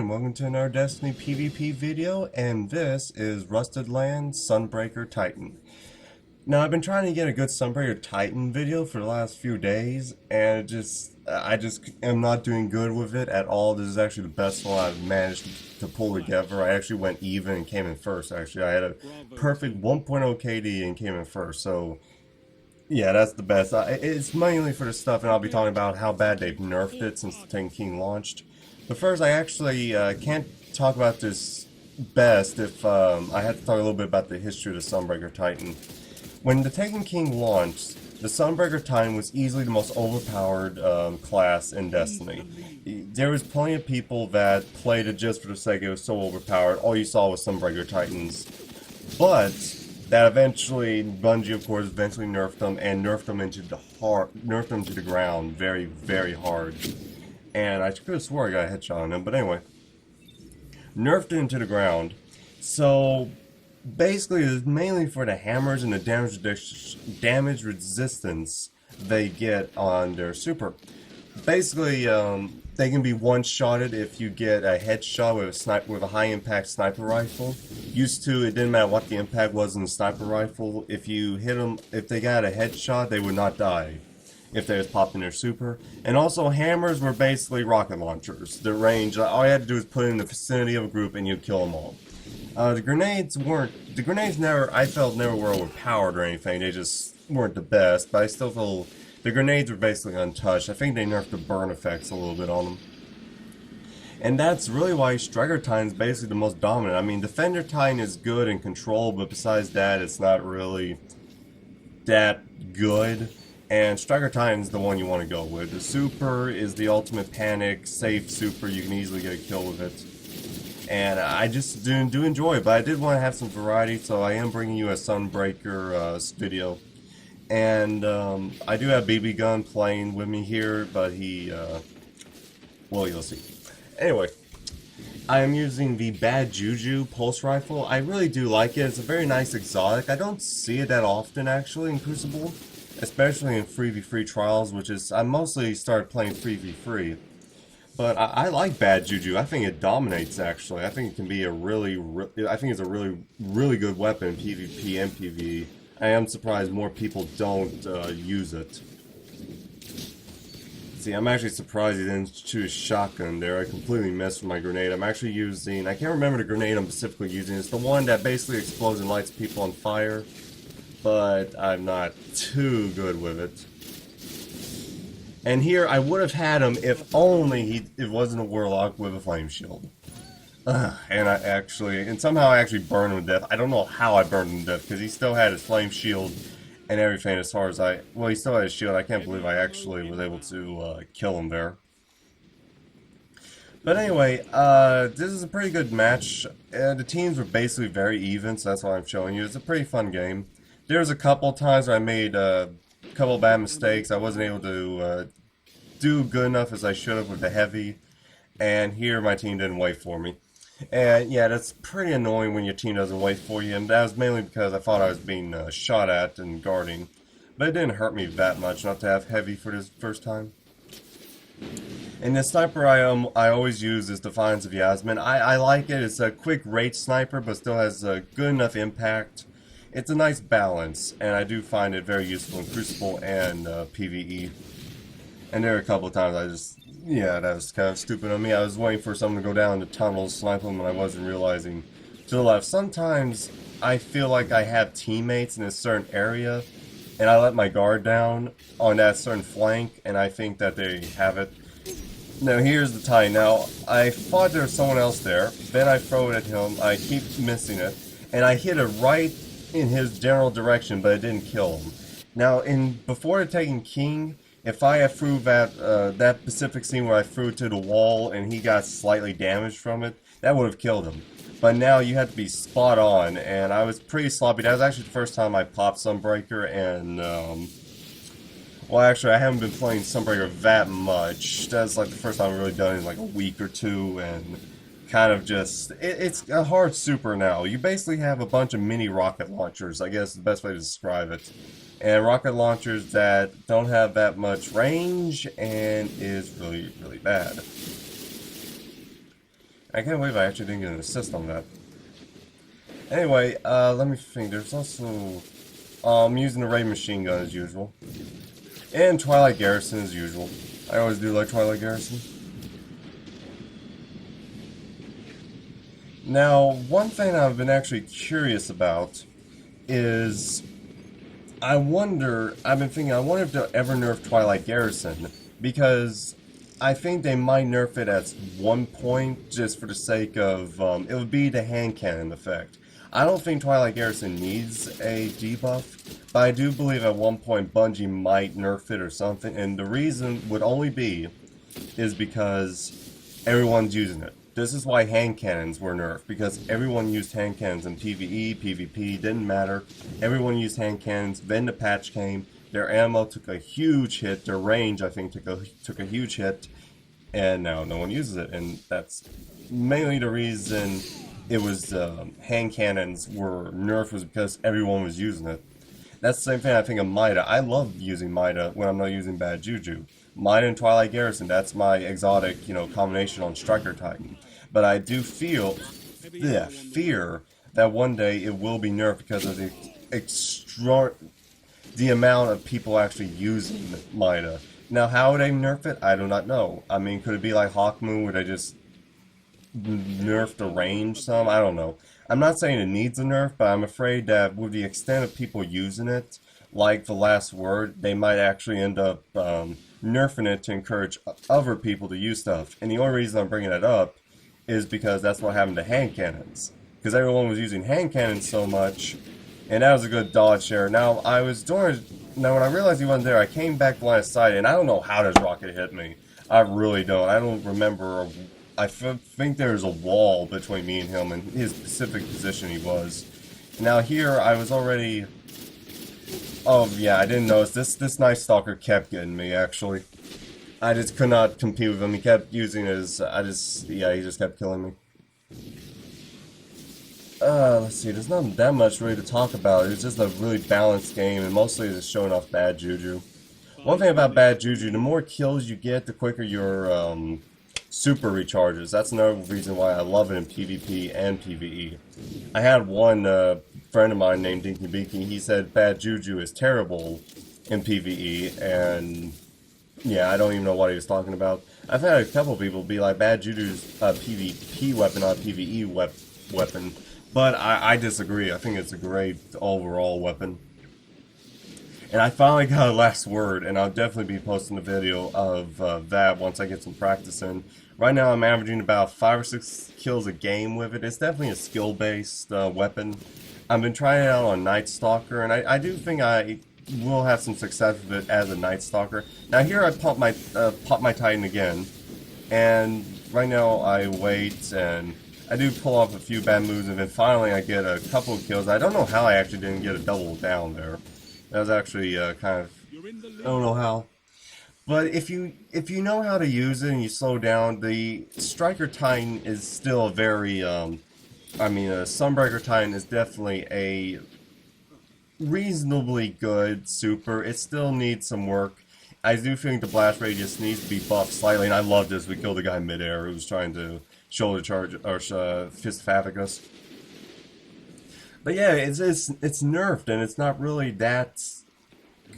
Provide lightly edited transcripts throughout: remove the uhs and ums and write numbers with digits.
and welcome to another Destiny PvP video, and this is Rusted Land Sunbreaker Titan. Now, I've been trying to get a good Sunbreaker Titan video for the last few days, and I just am not doing good with it at all. This is actually the best one I've managed to pull together. I actually went even and came in first, actually. I had a perfect 1.0 KD and came in first, so yeah, that's the best. It's mainly for the stuff, and I'll be talking about how bad they've nerfed it since the Taken King launched. But first, I actually can't talk about this best if I had to talk a little bit about the history of the Sunbreaker Titan. When the Taken King launched, the Sunbreaker Titan was easily the most overpowered class in Destiny. There was plenty of people that played it just for the sake it was so overpowered. All you saw was Sunbreaker Titans. But that eventually, Bungie, of course, eventually nerfed them and nerfed them to the ground very, very hard. And I could have swore I got a headshot on them, but anyway, nerfed it into the ground. So basically, it's mainly for the hammers and the damage resistance they get on their super. Basically, they can be one-shotted if you get a headshot with a high-impact sniper rifle. Used to, it didn't matter what the impact was in the sniper rifle. If you hit them, if they got a headshot, they would not die if they was popping their super. And also, hammers were basically rocket launchers. The range, all you had to do was put it in the vicinity of a group and you'd kill them all. The grenades never, I felt, never were overpowered or anything. They just weren't the best, but I still feel the grenades were basically untouched. I think they nerfed the burn effects a little bit on them. And that's really why Striker Titan is basically the most dominant. I mean, Defender Titan is good in control, but besides that, it's not really that good. And Striker Titan is the one you want to go with. The super is the ultimate panic, safe super. You can easily get a kill with it. And I just do enjoy it, but I did want to have some variety, so I am bringing you a Sunbreaker video. And I do have BB Gun playing with me here, but well, you'll see. Anyway, I am using the Bad Juju pulse rifle. I really do like it. It's a very nice exotic. I don't see it that often, actually, in Crucible, especially in 3v3 trials, which is, I mostly started playing 3v3. But I like Bad Juju. I think it dominates, actually. I think it can be I think it's a really good weapon in PvP and PvE. I am surprised more people don't use it. See, I'm actually surprised he didn't choose shotgun there. I completely messed with my grenade. I'm actually using, I can't remember the grenade I'm specifically using. It's the one that basically explodes and lights people on fire. But I'm not too good with it. And here, I would have had him if only it wasn't a Warlock with a flame shield. And somehow I actually burned him to death. I don't know how I burned him to death, because he still had his flame shield and everything as far as well, he still had his shield. I can't believe I actually was able to kill him there. But anyway, this is a pretty good match. The teams were basically very even, so that's why I'm showing you. It's a pretty fun game. There's a couple times where I made a couple of bad mistakes. I wasn't able to do good enough as I should have with the heavy, and here my team didn't wait for me. And yeah, that's pretty annoying when your team doesn't wait for you, and that was mainly because I thought I was being shot at and guarding. But it didn't hurt me that much not to have heavy for this first time. And the sniper I always use is Defiance of Yasmin. I like it. It's a quick rate sniper, but still has a good enough impact. It's a nice balance, and I do find it very useful in Crucible and PvE. And there are a couple of times that was kind of stupid on me. I was waiting for someone to go down the tunnel, snipe them, and I wasn't realizing to the left. Sometimes I feel like I have teammates in a certain area, and I let my guard down on that certain flank, and I think that they have it. Now here's the tie. Now, I thought there was someone else there, then I throw it at him, I keep missing it, and I hit it right in his general direction, but it didn't kill him. Now, before the Taken King, if I had threw that specific scene where I threw it to the wall and he got slightly damaged from it, that would have killed him. But now you have to be spot on, and I was pretty sloppy. That was actually the first time I popped Sunbreaker, and well, actually, I haven't been playing Sunbreaker that much. That's like the first time I've really done it in like a week or two, and kind of just, it's a hard super now. You basically have a bunch of mini rocket launchers, I guess is the best way to describe it. And rocket launchers that don't have that much range and is really, really bad. I can't believe I actually didn't get an assist on that. Anyway, let me think. There's also, I'm using the Ray machine gun as usual. And Twilight Garrison as usual. I always do like Twilight Garrison. Now, one thing I've been actually curious about is I've been thinking, I wonder if they'll ever nerf Twilight Garrison, because I think they might nerf it at one point, just for the sake of, it would be the hand cannon effect. I don't think Twilight Garrison needs a debuff, but I do believe at one point Bungie might nerf it or something, and the reason would only be, is because everyone's using it. This is why hand cannons were nerfed, because everyone used hand cannons in PvE, PvP, didn't matter. Everyone used hand cannons, then the patch came, their ammo took a huge hit, their range I think took a huge hit, and now no one uses it, and that's mainly the reason it was hand cannons were nerfed, was because everyone was using it. That's the same thing I think of Mida. I love using Mida when I'm not using Bad Juju. Mida and Twilight Garrison, that's my exotic, combination on Striker Titan. But I do fear that one day it will be nerfed because of the amount of people actually using Mida. Now, how would they nerf it? I do not know. I mean, could it be like Hawkmoon where they just nerf the range some? I don't know. I'm not saying it needs a nerf, but I'm afraid that with the extent of people using it, like the last word, they might actually end up nerfing it to encourage other people to use stuff. And the only reason I'm bringing that up is because that's what happened to hand cannons. Because everyone was using hand cannons so much, and that was a good dodge share. Now, when I realized he wasn't there, I came back to line of sight, and I don't know how this rocket hit me. I really don't. I don't remember. I think there's a wall between me and him and his specific position he was. Now here, I was already... Oh yeah, I didn't notice. This Night Stalker kept getting me, actually. I just could not compete with him. He kept using his... he just kept killing me. Let's see, there's not that much really to talk about. It's just a really balanced game, and mostly just showing off Bad Juju. One thing about Bad Juju, the more kills you get, the quicker your, super recharges. That's another reason why I love it in PvP and PvE. I had one friend of mine named Dinky Beaky. He said Bad Juju is terrible in PvE, and yeah, I don't even know what he was talking about. I've had a couple people be like, Bad Juju's PvP weapon, not PvE weapon, but I disagree. I think it's a great overall weapon. And I finally got a last word, and I'll definitely be posting a video of that once I get some practice in. Right now I'm averaging about 5 or 6 kills a game with it. It's definitely a skill-based weapon. I've been trying it out on Night Stalker, and I do think I will have some success with it as a Night Stalker. Now here I pop my Titan again, and right now I wait, and I do pull off a few bad moves, and then finally I get a couple of kills. I don't know how I actually didn't get a double down there. That was actually kind of, I don't know how. But if you know how to use it and you slow down, the Striker Titan is still a very, a Sunbreaker Titan is definitely a reasonably good super. It still needs some work. I do think the blast radius needs to be buffed slightly, and I love this. We killed a guy midair who was trying to shoulder charge, or fist havoc us. But yeah, it's nerfed, and it's not really that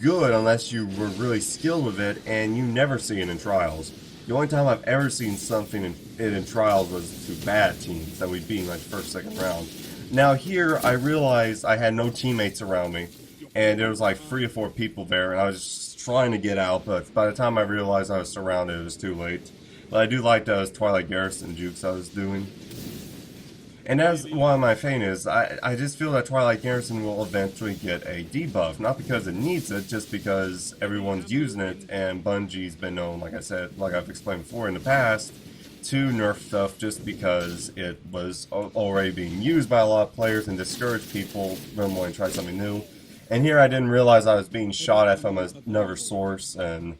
good unless you were really skilled with it, and you never see it in trials. The only time I've ever seen something in trials was to bad teams that we'd beat in like first, second round. Now here, I realized I had no teammates around me, and there was like 3 or 4 people there, and I was just trying to get out, but by the time I realized I was surrounded, it was too late. But I do like those Twilight Garrison jukes I was doing. And that's one of my things is, I just feel that Twilight Garrison will eventually get a debuff. Not because it needs it, just because everyone's using it, and Bungie's been known, like I said, like I've explained before in the past, to nerf stuff just because it was already being used by a lot of players and discouraged people from wanting to try something new. And here I didn't realize I was being shot at from another source, and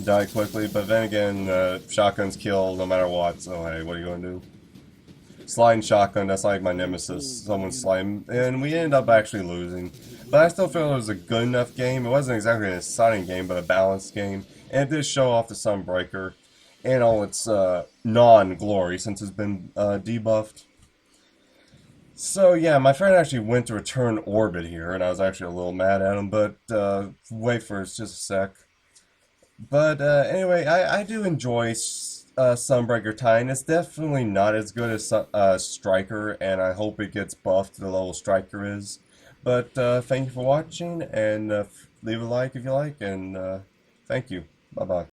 died quickly, but then again, shotguns kill no matter what, so hey, what are you gonna do? Sliding shotgun, that's like my nemesis. Someone's sliding, and we ended up actually losing. But I still feel it was a good enough game. It wasn't exactly an exciting game, but a balanced game. And it did show off the Sunbreaker. in all its non-glory since it's been debuffed. So yeah, my friend actually went to return orbit here, and I was actually a little mad at him, but wait for just a sec. But anyway, I do enjoy Sunbreaker Titan. It's definitely not as good as Striker, and I hope it gets buffed to the level Striker is. But thank you for watching, and leave a like if you like, and thank you. Bye bye.